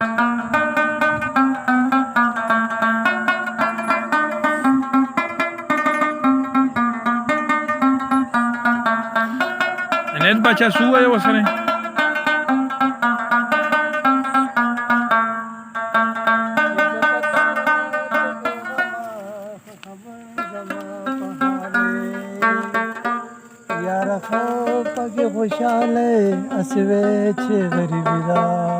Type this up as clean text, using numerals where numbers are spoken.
Net baca suai wasane. यार खो पगे खुशाले असवे छे गरीबी दा